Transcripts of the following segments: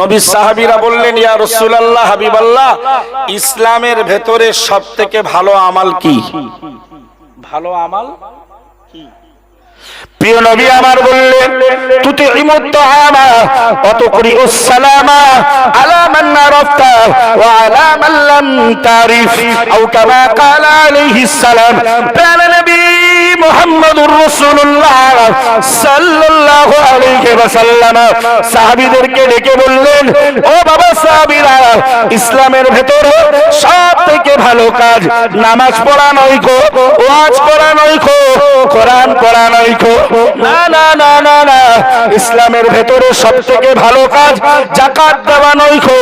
নবী সাহাবীরা বললেন, ইয়া রাসূলুল্লাহ, হাবিবাল্লাহ, ইসলামের ভেতরে সবথেকে ভালো আমাল কি? ভালো আমাল কি? প্রিয় নবী আমার বললেন, তুতিমুত তাআমা ওয়া তুকরিউস সালামা আলা মান আরাফতা ওয়া আলা মান লাম তারিফ, আও কামা ক্বালা আলাইহিস সালাম। প্রিয় নবী মুহাম্মদুর রাসূলুল্লাহ সাল্লাল্লাহু আলাইহি ওয়াসাল্লাম সাহাবীদেরকে ডেকে বললেন, ও বাবা সাহাবীরা, ইসলামের ভেতরে সবথেকে ভালো কাজ নামাজ পড়া নয় গো, ওয়াজ করা নয় গো, কোরআন পড়া নয় গো, না না না না না, ইসলামের ভেতরে সবথেকে ভালো কাজ যাকাত দেওয়া নয় গো,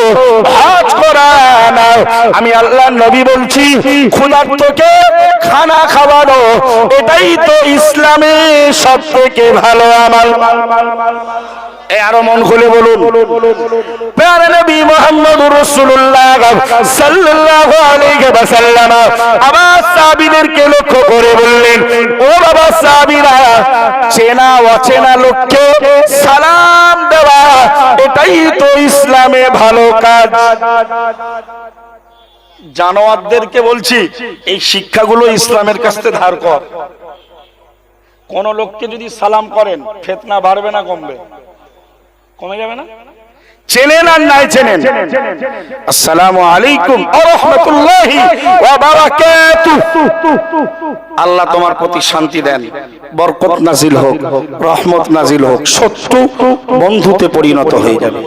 হজ করা না। আমি আল্লাহর নবী বলছি, ক্ষুধার্তকে খানা খাওয়ানো, এটাই তো ইসলামের সবথেকে ভালো আমাল। আরো মন খুলে বলুন, প্যারে নবী মুহাম্মদুর রাসূলুল্লাহ সাল্লাল্লাহু আলাইহি ওয়াসাল্লাম আবার সাহাবীদেরকে লক্ষ্য করে বললেন, ও বাবা সাহাবীরা, চেনা অচেনা লোককে সালাম দেওয়া, এটাই তো ইসলামে ভালো কাজ। জানোয়ারদেরকে বলছি, এই শিক্ষাগুলো ইসলামের কাছ থেকে ধার কর। কোন লোককে যদি সালাম করেন, ফিতনা বাড়বে না কমবে? কমে যাবে না? চেনেন আর নাই চেনেন, আসসালামু আলাইকুম ওয়া রাহমাতুল্লাহি ওয়া বারাকাতুহু, আল্লাহ তোমার প্রতি শান্তি দেন, বরকত নাজিল হোক, রহমত নাজিল হোক, শত্রু বন্ধুতে পরিণত হয়ে যাবে।